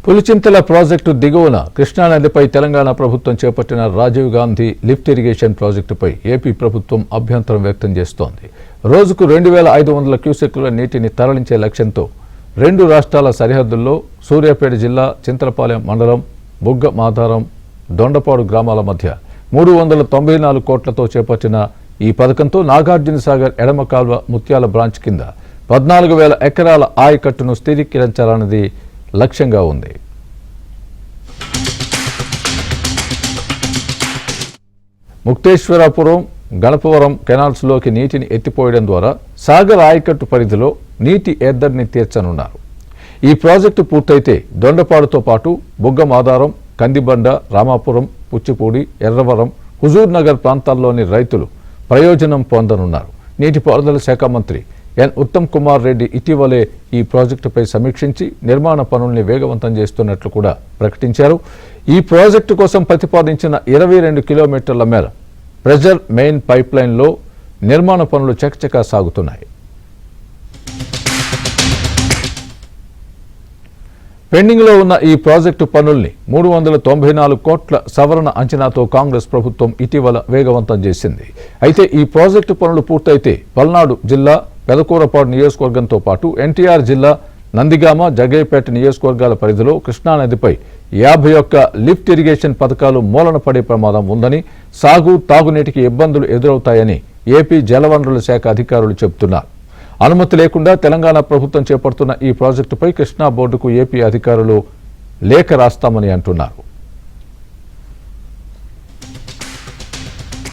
Pulichintala project దిగువన కృష్ణానదిపై తెలంగాణ ప్రభుత్వం చేపట్టిన రాజీవ్ గాంధీ లిఫ్ట్ ఇరిగేషన్ ప్రాజెక్టుపై ఏపీ ప్రభుత్వం అభ్యంతరం వ్యక్తం చేస్తోంది. రోజుకు 2500 క్యూసెక్కుల నీటిని తరలించే లక్ష్యంతో రెండు రాష్ట్రాల సరిహద్దుల్లో సూర్యాపేట జిల్లా చింతలపాలెం మండలం బుగ్గ మాధారం దొండపాడు గ్రామాల మధ్య 394 కోట్లతో చేపట్టిన ఈ పథకంతో నాగార్జునసాగర్ ఎడమ కాల్వ ముత్యాల బ్రాంచ్ కింద 14,000 ఎకరాల ఆయకట్టును స్థిరీకరించాలన్నది లక్ష్యంగా ఉంది. ముక్తేశ్వరపురం గణపవరం కెనాల్స్లోకి నీటిని ఎత్తిపోయడం ద్వారా సాగర్ ఆయకట్టు పరిధిలో నీటి ఎద్దడిని తీర్చనున్నారు. ఈ ప్రాజెక్టు పూర్తయితే దొండపాడుతో పాటు బుగ్గ మాధారం, కందిబండ, రామాపురం, పుచ్చిపూడి, ఎర్రవరం, హుజూర్ నగర్ ప్రాంతాల్లోని రైతులు ప్రయోజనం పొందనున్నారు. నీటిపారుదల శాఖ మంత్రి ఎన్ ఉత్తమ్ కుమార్ రెడ్డి ఇటీవలే ఈ ప్రాజెక్టుపై సమీక్షించి నిర్మాణ పనుల్ని వేగవంతం చేస్తున్నట్లు కూడా ప్రకటించారు. ఈ ప్రాజెక్టు కోసం ప్రతిపాదించిన 22 కిలోమీటర్ల మేర ప్రెజర్ మెయిన్ పైప్లైన్లో నిర్మాణ పనులు చకచకా సాగుతున్నాయి. పెండింగ్లో ఉన్న ఈ ప్రాజెక్టు పనుల్ని 394 కోట్ల సవరణ అంచనాతో కాంగ్రెస్ ప్రభుత్వం ఇటీవల వేగవంతం చేసింది. అయితే ఈ ప్రాజెక్టు పనులు పూర్తయితే పల్నాడు జిల్లా పెదకూరపాడు నియోజకవర్గంతో పాటు ఎన్టీఆర్ జిల్లా నందిగామ, జగ్గయ్యపేట నియోజకవర్గాల పరిధిలో కృష్ణానదిపై 51 లిఫ్ట్ ఇరిగేషన్ పథకాలు మూలన పడే ప్రమాదం ఉందని, సాగు తాగునీటికి ఇబ్బందులు ఎదురవుతాయని ఏపీ జలవనరుల శాఖ అధికారులు చెబుతున్నారు. అనుమతి లేకుండా తెలంగాణ ప్రభుత్వం చేపడుతున్న ఈ ప్రాజెక్టుపై కృష్ణా బోర్డుకు ఏపీ అధికారులు లేఖ రాస్తామని అంటున్నారు.